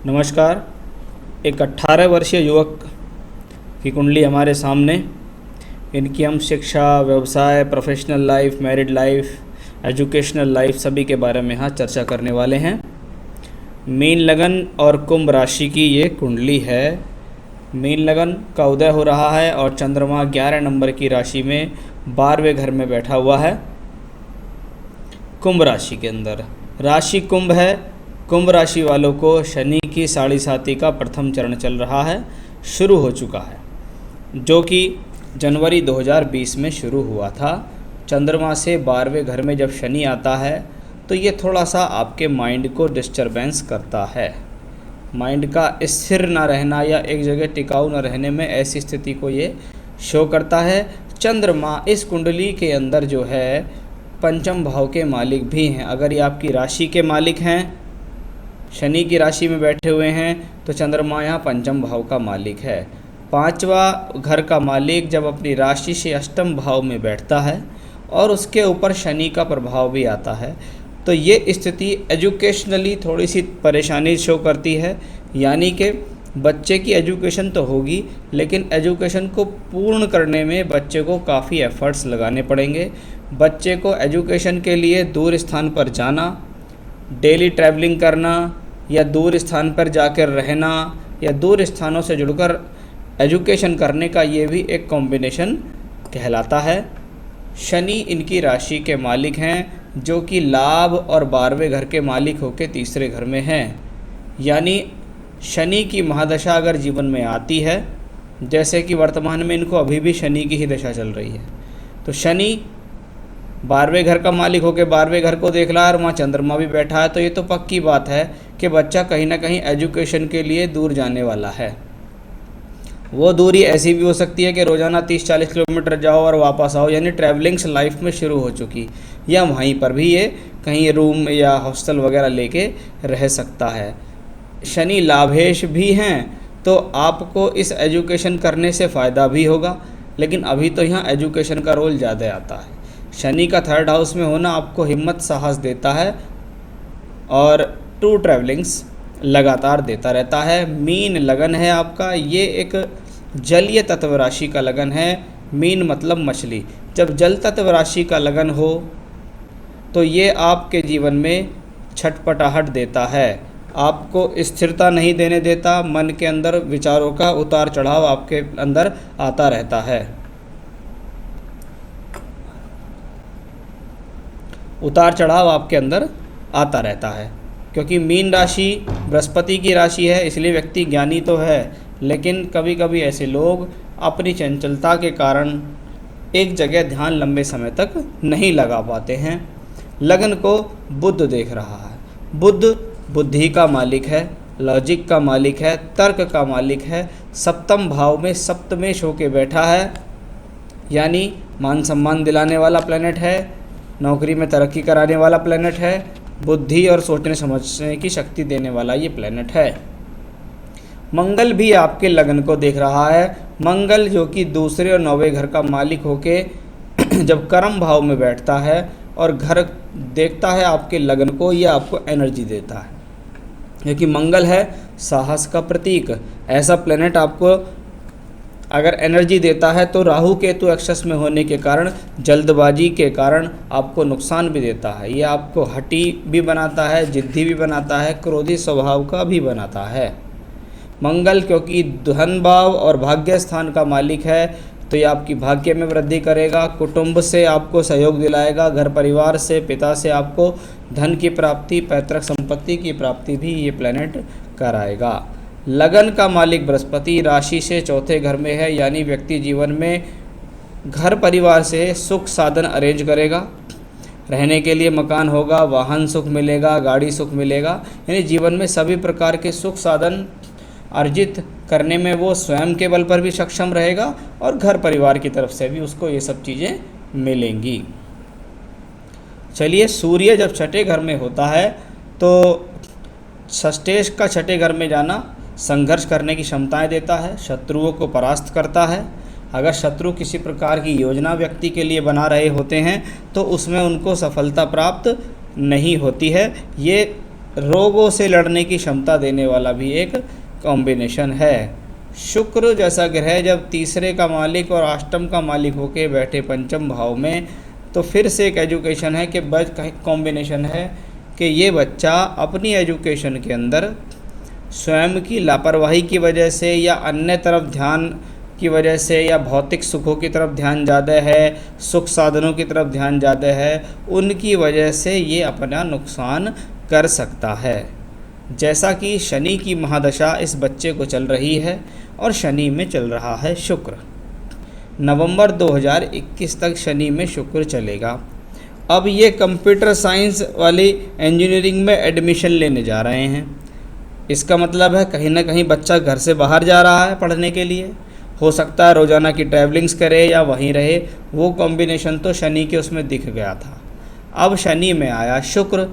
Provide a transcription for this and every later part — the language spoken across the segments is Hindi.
नमस्कार। एक 18 वर्षीय युवक की कुंडली हमारे सामने। इनकी हम शिक्षा, व्यवसाय, professional life, married life, educational life सभी के बारे में यहाँ चर्चा करने वाले हैं। मीन लगन और कुंभ राशि की ये कुंडली है। मीन लगन का उदय हो रहा है और चंद्रमा 11 नंबर की राशि में 12वें घर में बैठा हुआ है। कुंभ राशि के अंदर राशि कुंभ है। कुंभ राशि वालों को शनि की साढ़े साती का प्रथम चरण चल रहा है, शुरू हो चुका है, जो कि जनवरी 2020 में शुरू हुआ था। चंद्रमा से 12वें घर में जब शनि आता है तो ये थोड़ा सा आपके माइंड को डिस्टरबेंस करता है। माइंड का स्थिर ना रहना या एक जगह टिकाऊ न रहने में ऐसी स्थिति को ये शो करता है। चंद्रमा इस कुंडली के अंदर जो है पंचम भाव के मालिक भी हैं। अगर ये आपकी राशि के मालिक हैं, शनि की राशि में बैठे हुए हैं, तो चंद्रमा यहाँ पंचम भाव का मालिक है। पांचवा घर का मालिक जब अपनी राशि से अष्टम भाव में बैठता है और उसके ऊपर शनि का प्रभाव भी आता है, तो ये स्थिति एजुकेशनली थोड़ी सी परेशानी शो करती है। यानी कि बच्चे की एजुकेशन तो होगी, लेकिन एजुकेशन को पूर्ण करने में बच्चे को काफ़ी एफर्ट्स लगाने पड़ेंगे। बच्चे को एजुकेशन के लिए दूर स्थान पर जाना, डेली ट्रैवलिंग करना या दूर स्थान पर जाकर रहना या दूर स्थानों से जुड़कर एजुकेशन करने का ये भी एक कॉम्बिनेशन कहलाता है। शनि इनकी राशि के मालिक हैं, जो कि लाभ और 12वें घर के मालिक होकर तीसरे घर में हैं। यानी शनि की महादशा अगर जीवन में आती है, जैसे कि वर्तमान में इनको अभी भी शनि की ही दशा चल रही है, तो शनि 12वें घर का मालिक होकर 12वें घर को देख रहा है और वहाँ चंद्रमा भी बैठा है, तो ये तो पक्की बात है कि बच्चा कहीं ना कहीं एजुकेशन के लिए दूर जाने वाला है। वो दूरी ऐसी भी हो सकती है कि रोज़ाना 30-40 किलोमीटर जाओ और वापस आओ, यानी ट्रैवलिंग्स लाइफ में शुरू हो चुकी, या वहीं पर भी ये कहीं रूम या हॉस्टल वगैरह लेके रह सकता है। शनि लाभेश भी हैं, तो आपको इस एजुकेशन करने से फ़ायदा भी होगा, लेकिन अभी तो यहाँ एजुकेशन का रोल ज़्यादा आता है। शनि का थर्ड हाउस में होना आपको हिम्मत, साहस देता है और टू ट्रैवलिंग्स लगातार देता रहता है। मीन लगन है आपका, ये एक जलीय तत्व राशि का लगन है। मीन मतलब मछली। जब जल तत्व राशि का लगन हो तो ये आपके जीवन में छटपटाहट देता है, आपको स्थिरता नहीं देने देता। मन के अंदर विचारों का उतार चढ़ाव आपके अंदर आता रहता है। उतार चढ़ाव आपके अंदर आता रहता है, क्योंकि मीन राशि बृहस्पति की राशि है, इसलिए व्यक्ति ज्ञानी तो है, लेकिन कभी कभी ऐसे लोग अपनी चंचलता के कारण एक जगह ध्यान लंबे समय तक नहीं लगा पाते हैं। लगन को बुध देख रहा है। बुध बुद्धि का मालिक है, लॉजिक का मालिक है, तर्क का मालिक है। सप्तम भाव में सप्तमेश होके बैठा है, यानी मान सम्मान दिलाने वाला प्लैनेट है, नौकरी में तरक्की कराने वाला प्लैनेट है, बुद्धि और सोचने समझने की शक्ति देने वाला ये प्लैनेट है। मंगल भी आपके लगन को देख रहा है। मंगल जो कि दूसरे और 9वें घर का मालिक होके जब कर्म भाव में बैठता है और घर देखता है आपके लगन को, यह आपको एनर्जी देता है, क्योंकि मंगल है साहस का प्रतीक। ऐसा प्लैनेट आपको अगर एनर्जी देता है तो राहु केतु एक्सेस में होने के कारण, जल्दबाजी के कारण आपको नुकसान भी देता है। ये आपको हठी भी बनाता है, जिद्दी भी बनाता है, क्रोधी स्वभाव का भी बनाता है। मंगल क्योंकि धन भाव और भाग्य स्थान का मालिक है, तो ये आपकी भाग्य में वृद्धि करेगा, कुटुंब से आपको सहयोग दिलाएगा, घर परिवार से, पिता से आपको धन की प्राप्ति, पैतृक संपत्ति की प्राप्ति भी ये प्लैनेट कराएगा। लगन का मालिक बृहस्पति राशि से चौथे घर में है, यानी व्यक्ति जीवन में घर परिवार से सुख साधन अरेंज करेगा। रहने के लिए मकान होगा, वाहन सुख मिलेगा, गाड़ी सुख मिलेगा, यानी जीवन में सभी प्रकार के सुख साधन अर्जित करने में वो स्वयं के बल पर भी सक्षम रहेगा और घर परिवार की तरफ से भी उसको ये सब चीज़ें मिलेंगी। चलिए, सूर्य जब छठे घर में होता है तो षष्ठेश का छठे घर में जाना संघर्ष करने की क्षमताएं देता है, शत्रुओं को परास्त करता है। अगर शत्रु किसी प्रकार की योजना व्यक्ति के लिए बना रहे होते हैं तो उसमें उनको सफलता प्राप्त नहीं होती है। ये रोगों से लड़ने की क्षमता देने वाला भी एक कॉम्बिनेशन है। शुक्र जैसा ग्रह जब तीसरे का मालिक और अष्टम का मालिक होके बैठे पंचम भाव में, तो फिर से एक एजुकेशन है कि कॉम्बिनेशन है कि ये बच्चा अपनी एजुकेशन के अंदर स्वयं की लापरवाही की वजह से या अन्य तरफ ध्यान की वजह से या भौतिक सुखों की तरफ ध्यान ज़्यादा है, सुख साधनों की तरफ ध्यान ज़्यादा है, उनकी वजह से ये अपना नुकसान कर सकता है। जैसा कि शनि की महादशा इस बच्चे को चल रही है और शनि में चल रहा है शुक्र। नवंबर 2021 तक शनि में शुक्र चलेगा। अब ये कंप्यूटर साइंस वाली इंजीनियरिंग में एडमिशन लेने जा रहे हैं। इसका मतलब है कहीं ना कहीं बच्चा घर से बाहर जा रहा है पढ़ने के लिए। हो सकता है रोज़ाना की ट्रैवलिंग्स करे या वहीं रहे। वो कॉम्बिनेशन तो शनि के उसमें दिख गया था। अब शनि में आया शुक्र।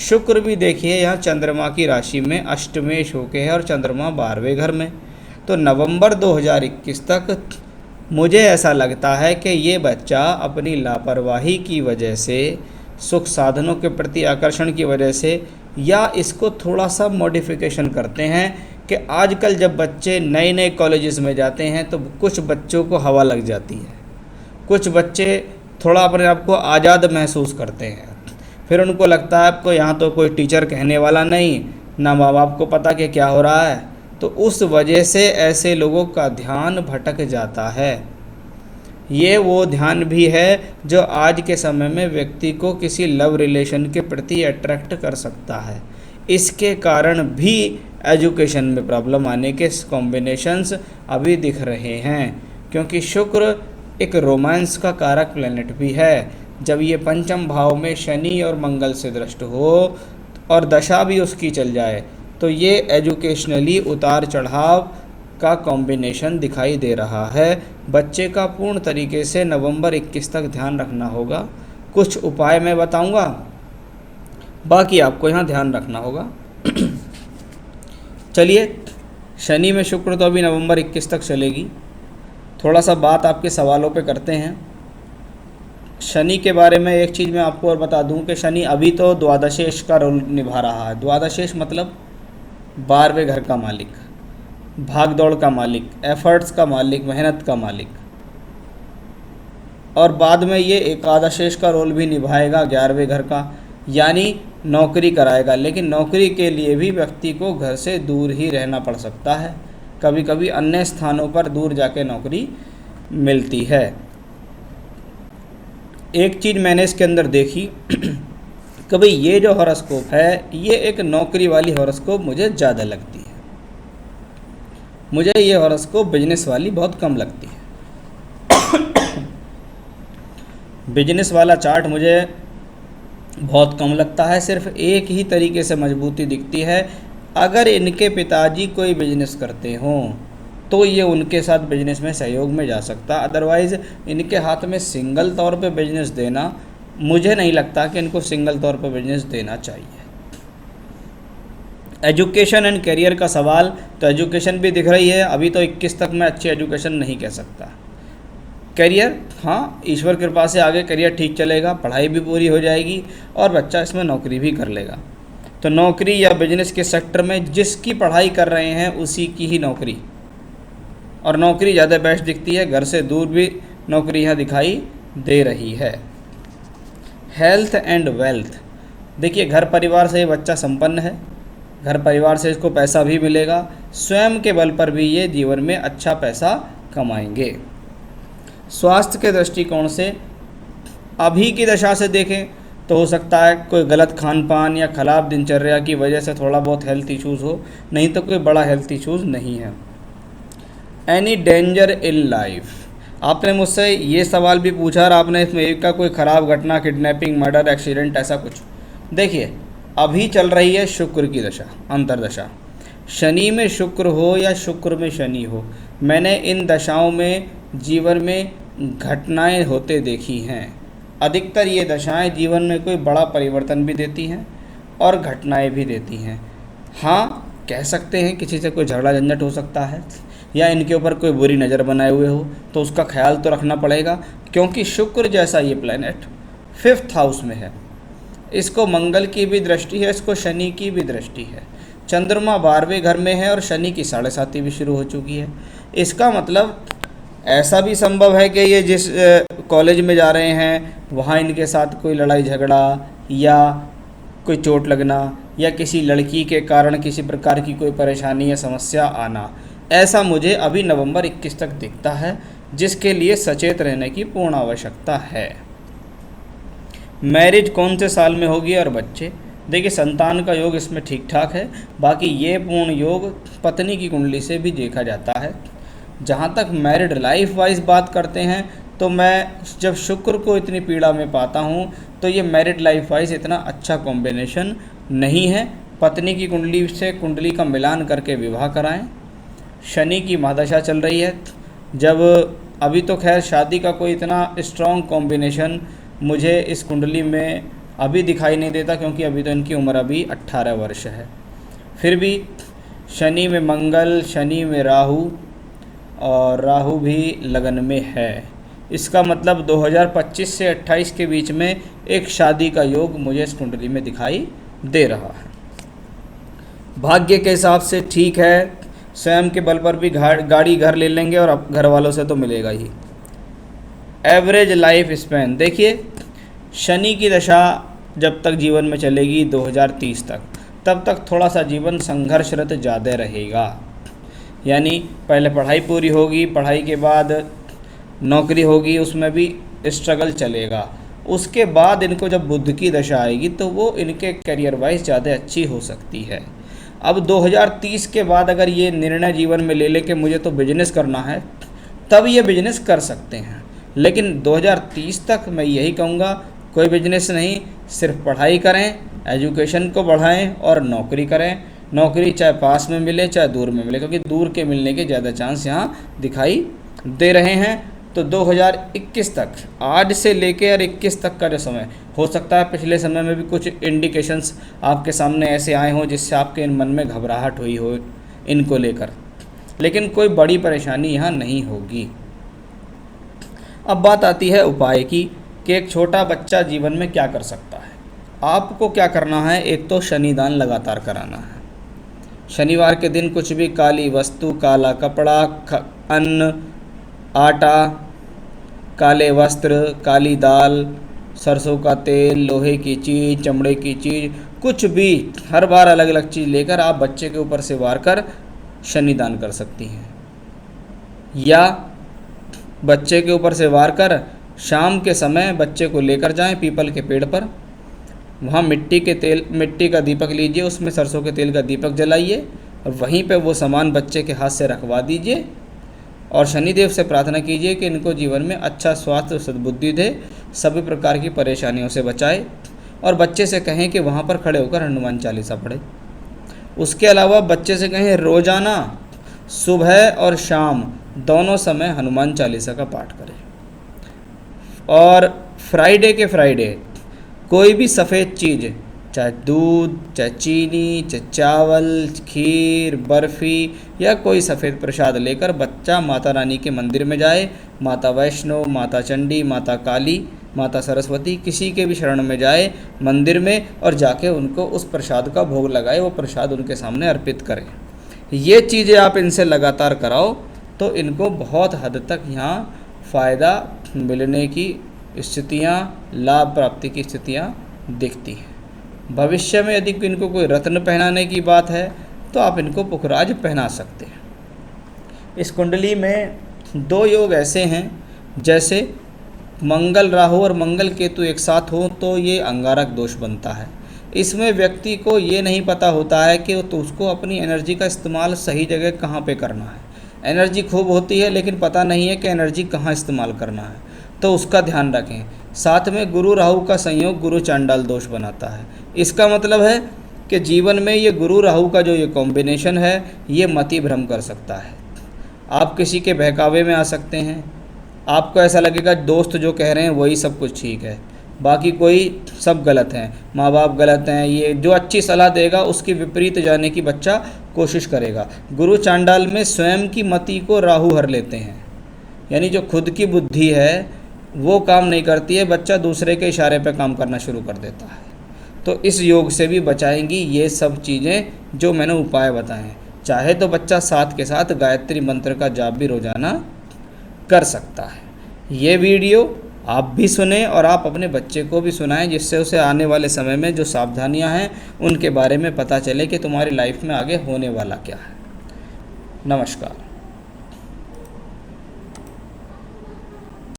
शुक्र भी देखिए यहाँ चंद्रमा की राशि में अष्टमेश होके है और चंद्रमा 12वें घर में। तो नवंबर 2021 तक मुझे ऐसा लगता है कि ये बच्चा अपनी लापरवाही की वजह से, सुख साधनों के प्रति आकर्षण की वजह से, या इसको थोड़ा सा मॉडिफिकेशन करते हैं कि आजकल जब बच्चे नए नए कॉलेजेस में जाते हैं तो कुछ बच्चों को हवा लग जाती है। कुछ बच्चे थोड़ा अपने आप को आज़ाद महसूस करते हैं। फिर उनको लगता है आपको यहाँ तो कोई टीचर कहने वाला नहीं, ना माँ बाप को पता कि क्या हो रहा है। तो उस वजह से ऐसे लोगों का ध्यान भटक जाता है। ये वो ध्यान भी है जो आज के समय में व्यक्ति को किसी लव रिलेशन के प्रति अट्रैक्ट कर सकता है। इसके कारण भी एजुकेशन में प्रॉब्लम आने के कॉम्बिनेशंस अभी दिख रहे हैं, क्योंकि शुक्र एक रोमांस का कारक प्लैनेट भी है। जब ये पंचम भाव में शनि और मंगल से दृष्ट हो और दशा भी उसकी चल जाए तो ये एजुकेशनली उतार चढ़ाव का कॉम्बिनेशन दिखाई दे रहा है। बच्चे का पूर्ण तरीके से नवंबर 21 तक ध्यान रखना होगा। कुछ उपाय मैं बताऊंगा, बाकी आपको यहाँ ध्यान रखना होगा। चलिए, शनि में शुक्र तो अभी नवंबर 21 तक चलेगी। थोड़ा सा बात आपके सवालों पे करते हैं। शनि के बारे में एक चीज़ मैं आपको और बता दूं कि शनि अभी तो द्वादशेश का रोल निभा रहा है। द्वादशेश मतलब 12वें घर का मालिक, भाग दौड़ का मालिक, एफर्ट्स का मालिक, मेहनत का मालिक। और बाद में ये एकादशेश का रोल भी निभाएगा 11वें घर का, यानी नौकरी कराएगा। लेकिन नौकरी के लिए भी व्यक्ति को घर से दूर ही रहना पड़ सकता है। कभी कभी अन्य स्थानों पर दूर जाके नौकरी मिलती है। एक चीज़ मैंने इसके अंदर देखी कि भाई ये जो हॉरोस्कोप है ये एक नौकरी वाली हॉरोस्कोप मुझे ज़्यादा लगती है। मुझे ये हॉरोस्कोप बिजनेस वाली बहुत कम लगती है। बिजनेस वाला चार्ट मुझे बहुत कम लगता है। सिर्फ एक ही तरीके से मजबूती दिखती है, अगर इनके पिताजी कोई बिजनेस करते हों तो ये उनके साथ बिजनेस में सहयोग में जा सकता। अदरवाइज़ इनके हाथ में सिंगल तौर पे बिजनेस देना, मुझे नहीं लगता कि इनको सिंगल तौर पे बिजनेस देना चाहिए। एजुकेशन एंड करियर का सवाल, तो एजुकेशन भी दिख रही है। अभी तो 21 तक मैं अच्छी एजुकेशन नहीं कह सकता। करियर, हाँ, ईश्वर कृपा से आगे करियर ठीक चलेगा, पढ़ाई भी पूरी हो जाएगी और बच्चा इसमें नौकरी भी कर लेगा। तो नौकरी या बिजनेस के सेक्टर में जिसकी पढ़ाई कर रहे हैं उसी की ही नौकरी, और नौकरी ज़्यादा बेस्ट दिखती है। घर से दूर भी नौकरी यहाँ दिखाई दे रही है। हेल्थ एंड वेल्थ, देखिए घर परिवार से ये बच्चा संपन्न है, घर परिवार से इसको पैसा भी मिलेगा, स्वयं के बल पर भी ये जीवन में अच्छा पैसा कमाएंगे। स्वास्थ्य के दृष्टिकोण से अभी की दशा से देखें तो हो सकता है कोई गलत खान पान या खराब दिनचर्या की वजह से थोड़ा बहुत हेल्थ इश्यूज़ हो, नहीं तो कोई बड़ा हेल्थ इश्यूज़ नहीं है। एनी डेंजर इन लाइफ, आपने मुझसे ये सवाल भी पूछा और आपने इसमें एक का कोई ख़राब घटना, किडनैपिंग, मर्डर, एक्सीडेंट, ऐसा कुछ। देखिए अभी चल रही है शुक्र की दशा, अंतरदशा। शनि में शुक्र हो या शुक्र में शनि हो, मैंने इन दशाओं में जीवन में घटनाएं होते देखी हैं। अधिकतर ये दशाएं जीवन में कोई बड़ा परिवर्तन भी देती हैं और घटनाएं भी देती हैं। हाँ, कह सकते हैं किसी से कोई झगड़ा झंझट हो सकता है या इनके ऊपर कोई बुरी नज़र बनाए हुए हो, तो उसका ख्याल तो रखना पड़ेगा, क्योंकि शुक्र जैसा ये प्लैनेट 5th हाउस में है। इसको मंगल की भी दृष्टि है, इसको शनि की भी दृष्टि है। चंद्रमा 12वें घर में है और शनि की 7.5 भी शुरू हो चुकी है। इसका मतलब ऐसा भी संभव है कि ये जिस कॉलेज में जा रहे हैं वहाँ इनके साथ कोई लड़ाई झगड़ा या कोई चोट लगना या किसी लड़की के कारण किसी प्रकार की कोई परेशानी या समस्या आना, ऐसा मुझे अभी नवंबर 21 तक दिखता है, जिसके लिए सचेत रहने की पूर्ण आवश्यकता है। मैरिज कौन से साल में होगी और बच्चे, देखिए संतान का योग इसमें ठीक ठाक है। बाकी ये पूर्ण योग पत्नी की कुंडली से भी देखा जाता है। जहाँ तक मैरिड लाइफ वाइज बात करते हैं तो मैं जब शुक्र को इतनी पीड़ा में पाता हूँ तो ये मैरिड लाइफ वाइज इतना अच्छा कॉम्बिनेशन नहीं है। पत्नी की कुंडली से कुंडली का मिलान करके विवाह कराएं। शनि की महादशा चल रही है, जब अभी तो खैर शादी का कोई इतना स्ट्रॉन्ग कॉम्बिनेशन मुझे इस कुंडली में अभी दिखाई नहीं देता, क्योंकि अभी तो इनकी उम्र अभी 18 वर्ष है। फिर भी शनि में मंगल, शनि में राहु, और राहु भी लगन में है। इसका मतलब 2025 से 28 के बीच में एक शादी का योग मुझे इस कुंडली में दिखाई दे रहा है। भाग्य के हिसाब से ठीक है, स्वयं के बल पर भी गाड़ी घर ले लेंगे और अब घर वालों से तो मिलेगा ही। एवरेज लाइफ स्पैन, देखिए शनि की दशा जब तक जीवन में चलेगी 2030 तक, तब तक थोड़ा सा जीवन संघर्षरत ज़्यादा रहेगा। यानी पहले पढ़ाई पूरी होगी, पढ़ाई के बाद नौकरी होगी, उसमें भी स्ट्रगल चलेगा। उसके बाद इनको जब बुध की दशा आएगी तो वो इनके करियर वाइज ज़्यादा अच्छी हो सकती है। अब 2030 के बाद अगर ये निर्णय जीवन में ले कि मुझे तो बिजनेस करना है, तब ये बिजनेस कर सकते हैं। लेकिन 2030 तक मैं यही कहूँगा, कोई बिजनेस नहीं, सिर्फ पढ़ाई करें, एजुकेशन को बढ़ाएं और नौकरी करें। नौकरी चाहे पास में मिले चाहे दूर में मिले, क्योंकि दूर के मिलने के ज़्यादा चांस यहाँ दिखाई दे रहे हैं। तो 2021 तक, आज से लेके और 21 तक का जो समय हो सकता है, पिछले समय में भी कुछ इंडिकेशंस आपके सामने ऐसे आए हों जिससे आपके मन में घबराहट हुई हो इनको लेकर, लेकिन कोई बड़ी परेशानी यहाँ नहीं होगी। अब बात आती है उपाय की कि एक छोटा बच्चा जीवन में क्या कर सकता है। आपको क्या करना है, एक तो शनिदान लगातार कराना है। शनिवार के दिन कुछ भी काली वस्तु, काला कपड़ा, अन्न, आटा, काले वस्त्र, काली दाल, सरसों का तेल, लोहे की चीज़, चमड़े की चीज़, कुछ भी हर बार अलग अलग चीज़ लेकर आप बच्चे के ऊपर से वार कर शनिदान कर सकती हैं। या बच्चे के ऊपर से वार कर शाम के समय बच्चे को लेकर जाएं पीपल के पेड़ पर, वहाँ मिट्टी का दीपक लीजिए, उसमें सरसों के तेल का दीपक जलाइए और वहीं पे वो सामान बच्चे के हाथ से रखवा दीजिए और शनिदेव से प्रार्थना कीजिए कि इनको जीवन में अच्छा स्वास्थ्य और सद्बुद्धि दे, सभी प्रकार की परेशानियों से बचाए। और बच्चे से कहें कि वहाँ पर खड़े होकर हनुमान चालीसा पढ़े। उसके अलावा बच्चे से कहें रोज़ाना सुबह और शाम दोनों समय हनुमान चालीसा का पाठ करें। और फ्राइडे के फ्राइडे कोई भी सफ़ेद चीज़, चाहे दूध, चाहे चीनी, चाहे चावल, खीर, बर्फ़ी या कोई सफ़ेद प्रसाद लेकर बच्चा माता रानी के मंदिर में जाए। माता वैष्णो, माता चंडी, माता काली, माता सरस्वती, किसी के भी शरण में जाए मंदिर में और जाके उनको उस प्रसाद का भोग लगाए, वो प्रसाद उनके सामने अर्पित करें। ये चीज़ें आप इनसे लगातार कराओ तो इनको बहुत हद तक यहाँ फ़ायदा मिलने की स्थितियाँ, लाभ प्राप्ति की स्थितियाँ दिखती हैं। भविष्य में यदि इनको कोई रत्न पहनाने की बात है तो आप इनको पुखराज पहना सकते हैं। इस कुंडली में 2 योग ऐसे हैं, जैसे मंगल राहु और मंगल केतु एक साथ हो तो ये अंगारक दोष बनता है। इसमें व्यक्ति को ये नहीं पता होता है कि तो उसको अपनी एनर्जी का इस्तेमाल सही जगह कहाँ पे करना है। एनर्जी खूब होती है लेकिन पता नहीं है कि एनर्जी कहाँ इस्तेमाल करना है, तो उसका ध्यान रखें। साथ में गुरु राहु का संयोग गुरु चांडाल दोष बनाता है। इसका मतलब है कि जीवन में ये गुरु राहु का जो ये कॉम्बिनेशन है ये मति भ्रम कर सकता है। आप किसी के बहकावे में आ सकते हैं, आपको ऐसा लगेगा दोस्त जो कह रहे हैं वही सब कुछ ठीक है, बाकी कोई सब गलत हैं, माँ बाप गलत हैं, ये जो अच्छी सलाह देगा उसकी विपरीत जाने की बच्चा कोशिश करेगा। गुरु चांडाल में स्वयं की मति को राहु हर लेते हैं, यानी जो खुद की बुद्धि है वो काम नहीं करती है, बच्चा दूसरे के इशारे पर काम करना शुरू कर देता है। तो इस योग से भी बचाएंगी ये सब चीज़ें जो मैंने उपाय बताए हैं। चाहे तो बच्चा साथ के साथ गायत्री मंत्र का जाप भी रोज़ाना कर सकता है। ये वीडियो आप भी सुने और आप अपने बच्चे को भी सुनाएं, जिससे उसे आने वाले समय में जो सावधानियां हैं उनके बारे में पता चले कि तुम्हारी लाइफ में आगे होने वाला क्या है। नमस्कार।